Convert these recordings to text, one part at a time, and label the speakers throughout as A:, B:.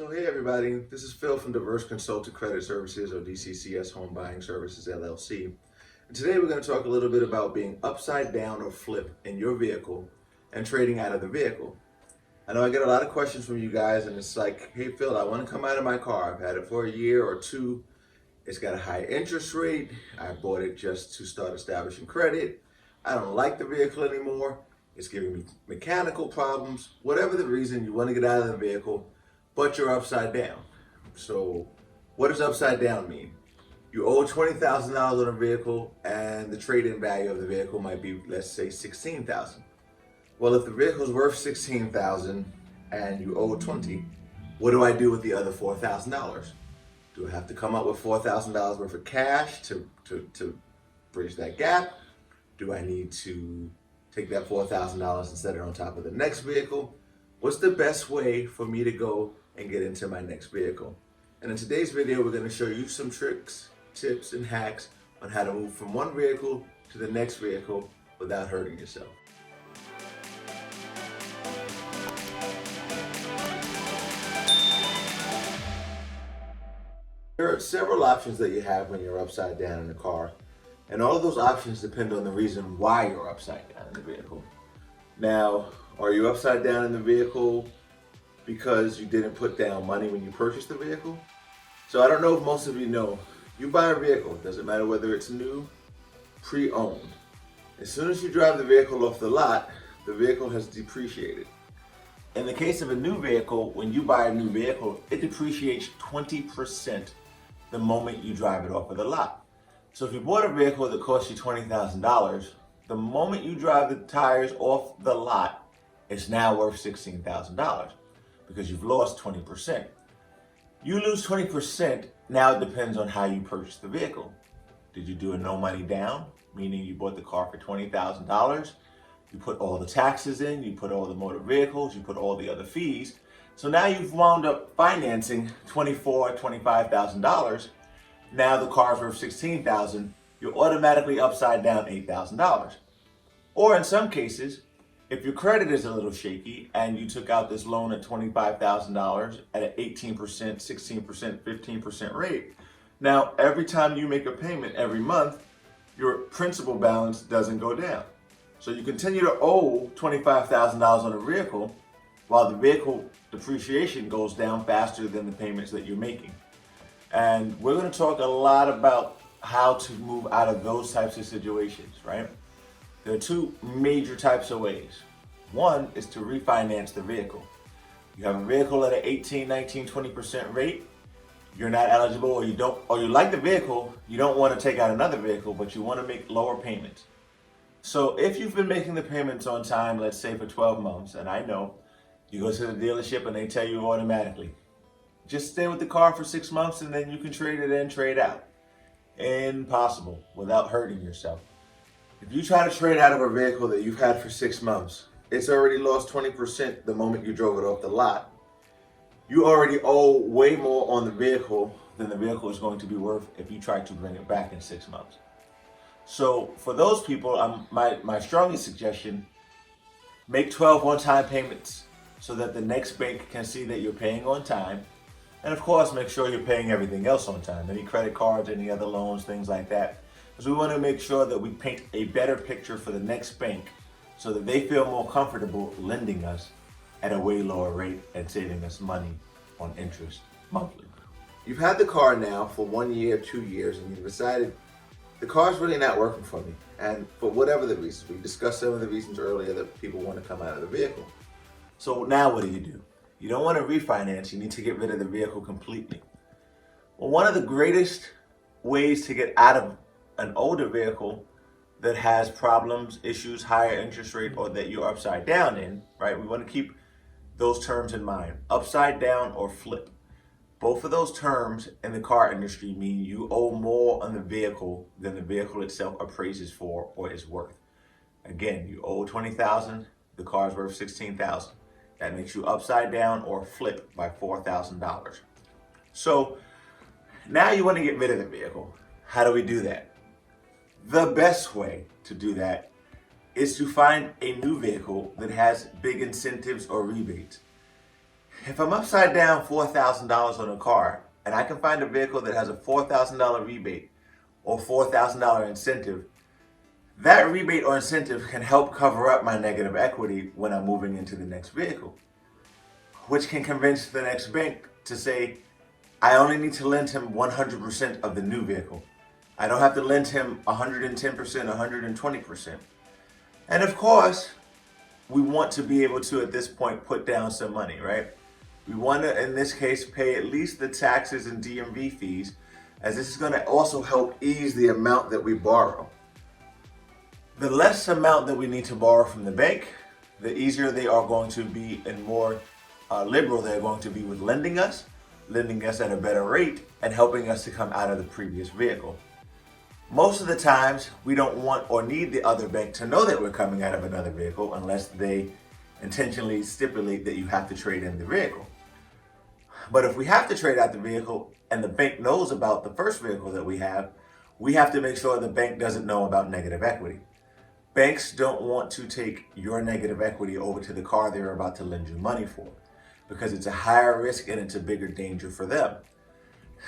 A: So hey everybody, this is Phil from Diverse Consultant Credit Services, or DCCS Home Buying Services LLC. And today we're going to talk a little bit about being upside down or flip in your vehicle and trading out of the vehicle. I know I get a lot of questions from you guys, and it's like, hey Phil, I want to come out of my car. I've had it for a year or two. It's got a high interest rate. I bought it just to start establishing credit. I don't like the vehicle anymore. It's giving me mechanical problems. Whatever the reason, you want to get out of the vehicle, but you're upside down. So what does upside down mean? You owe $20,000 on a vehicle and the trade-in value of the vehicle might be, let's say, $16,000. Well, if the vehicle is worth $16,000 and you owe 20, what do I do with the other $4,000? Do I have to come up with $4,000 worth of cash to bridge that gap? Do I need to take that $4,000 and set it on top of the next vehicle? What's the best way for me to go and get into my next vehicle? And in today's video, we're going to show you some tricks, tips, and hacks on how to move from one vehicle to the next vehicle without hurting yourself. There are several options that you have when you're upside down in the car, and all of those options depend on the reason why you're upside down in the vehicle. Now, are you upside down in the vehicle because you didn't put down money when you purchased the vehicle? So I don't know if most of you know, you buy a vehicle, it doesn't matter whether it's new, pre-owned. As soon as you drive the vehicle off the lot, the vehicle has depreciated. In the case of a new vehicle, when you buy a new vehicle, it depreciates 20% the moment you drive it off of the lot. So if you bought a vehicle that cost you $20,000, the moment you drive the tires off the lot, it's now worth $16,000 because you've lost 20%. You lose 20%, now it depends on how you purchased the vehicle. Did you do a no money down, meaning you bought the car for $20,000, you put all the taxes in, you put all the motor vehicles, you put all the other fees, so now you've wound up financing $24,000, $25,000. Now the car's worth $16,000, you're automatically upside down $8,000. Or in some cases, if your credit is a little shaky and you took out this loan at $25,000 at an 18%, 16%, 15% rate, now every time you make a payment every month, your principal balance doesn't go down. So you continue to owe $25,000 on a vehicle while the vehicle depreciation goes down faster than the payments that you're making. And we're going to talk a lot about how to move out of those types of situations, right? There are two major types of ways. One is to refinance the vehicle. You have a vehicle at an 18, 19, 20% rate, you're not eligible, or you like the vehicle, you don't want to take out another vehicle, but you want to make lower payments. So if you've been making the payments on time, let's say for 12 months, and I know, you go to the dealership and they tell you automatically, just stay with the car for 6 months and then you can trade it in, trade out. Impossible, without hurting yourself. If you try to trade out of a vehicle that you've had for 6 months, it's already lost 20% the moment you drove it off the lot. You already owe way more on the vehicle than the vehicle is going to be worth if you try to bring it back in 6 months. So for those people, my strongest suggestion, make 12 one-time payments so that the next bank can see that you're paying on time. And of course, make sure you're paying everything else on time, any credit cards, any other loans, things like that. Because we want to make sure that we paint a better picture for the next bank so that they feel more comfortable lending us at a way lower rate and saving us money on interest monthly. You've had the car now for 1 year, 2 years, and you've decided the car's really not working for me. And for whatever the reasons, we discussed some of the reasons earlier that people want to come out of the vehicle. So now what do? You don't want to refinance, you need to get rid of the vehicle completely. Well, one of the greatest ways to get out of an older vehicle that has problems, issues, higher interest rate, or that you're upside down in, right? We want to keep those terms in mind, upside down or flip. Both of those terms in the car industry mean you owe more on the vehicle than the vehicle itself appraises for or is worth. Again, you owe $20,000, the car's worth $16,000. That makes you upside down or flip by $4,000. So now you want to get rid of the vehicle. How do we do that? The best way to do that is to find a new vehicle that has big incentives or rebates. If I'm upside down $4,000 on a car and I can find a vehicle that has a $4,000 rebate or $4,000 incentive, that rebate or incentive can help cover up my negative equity when I'm moving into the next vehicle, which can convince the next bank to say, I only need to lend him 100% of the new vehicle. I don't have to lend him 110%, 120%. And of course, we want to be able to, at this point, put down some money, right? We want to, in this case, pay at least the taxes and DMV fees, as this is going to also help ease the amount that we borrow. The less amount that we need to borrow from the bank, the easier they are going to be and more liberal they're going to be with lending us at a better rate and helping us to come out of the previous vehicle. Most of the times, we don't want or need the other bank to know that we're coming out of another vehicle unless they intentionally stipulate that you have to trade in the vehicle. But if we have to trade out the vehicle and the bank knows about the first vehicle that we have to make sure the bank doesn't know about negative equity. Banks don't want to take your negative equity over to the car they're about to lend you money for because it's a higher risk and it's a bigger danger for them.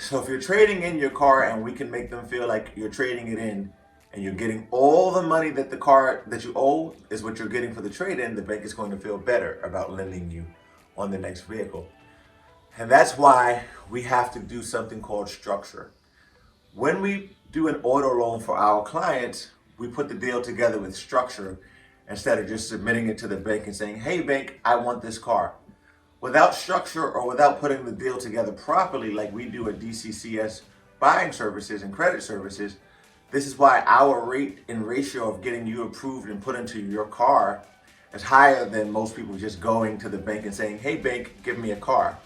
A: So if you're trading in your car and we can make them feel like you're trading it in and you're getting all the money that the car that you owe is what you're getting for the trade-in, the bank is going to feel better about lending you on the next vehicle. And that's why we have to do something called structure. When we do an auto loan for our clients, we put the deal together with structure instead of just submitting it to the bank and saying, hey bank, I want this car. Without structure or without putting the deal together properly like we do at DCCS buying services and credit services, this is why our rate and ratio of getting you approved and put into your car is higher than most people just going to the bank and saying, hey bank, give me a car.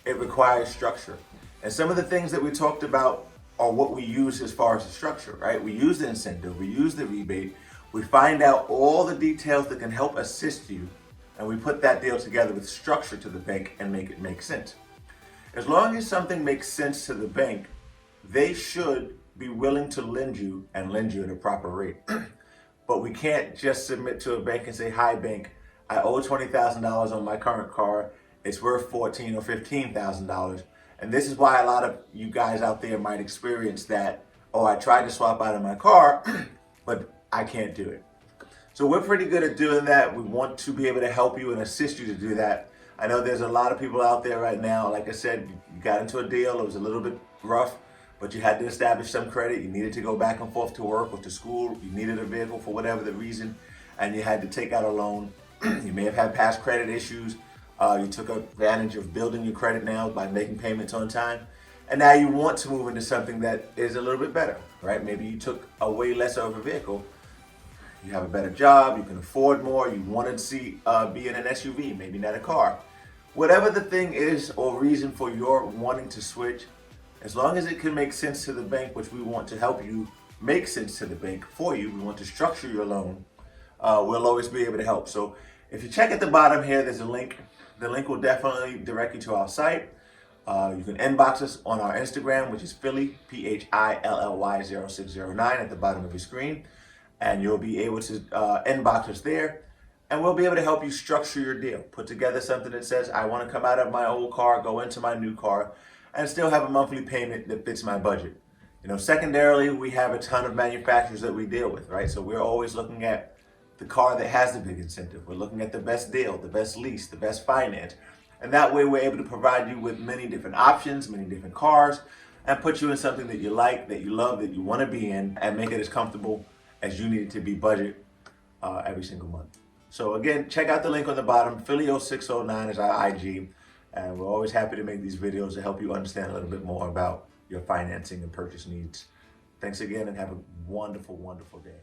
A: It requires structure. And some of the things that we talked about are what we use as far as the structure, right? We use the incentive, we use the rebate, we find out all the details that can help assist you, and we put that deal together with structure to the bank and make it make sense. As long as something makes sense to the bank, they should be willing to lend you and lend you at a proper rate. But we can't just submit to a bank and say, hi bank, I owe $20,000 on my current car. It's worth $14,000 or $15,000. And this is why a lot of you guys out there might experience that, oh, I tried to swap out of my car, but I can't do it. So we're pretty good at doing that. We want to be able to help you and assist you to do that. I know there's a lot of people out there right now, like I said, you got into a deal, it was a little bit rough, but you had to establish some credit. You needed to go back and forth to work or to school. You needed a vehicle for whatever the reason, and you had to take out a loan. You may have had past credit issues. You took advantage of building your credit now by making payments on time. And now you want to move into something that is a little bit better, right? Maybe you took a way lesser of a vehicle. You have a better job, you can afford more, you want to be in an SUV, maybe not a car. Whatever the thing is or reason for your wanting to switch, as long as it can make sense to the bank, which we want to help you make sense to the bank for you, we want to structure your loan, we'll always be able to help. So if you check at the bottom here, there's a link. The link will definitely direct you to our site. You can inbox us on our Instagram, which is Philly, PHILLY 0609 at the bottom of your screen. And you'll be able to inbox us there. And we'll be able to help you structure your deal. Put together something that says, I want to come out of my old car, go into my new car, and still have a monthly payment that fits my budget. You know, secondarily, we have a ton of manufacturers that we deal with, right? So we're always looking at the car that has the big incentive. We're looking at the best deal, the best lease, the best finance. And that way we're able to provide you with many different options, many different cars, and put you in something that you like, that you love, that you want to be in, and make it as comfortable as you need it to be budget every single month. So again, check out the link on the bottom. Philly 0609 is our IG. And we're always happy to make these videos to help you understand a little bit more about your financing and purchase needs. Thanks again and have a wonderful, wonderful day.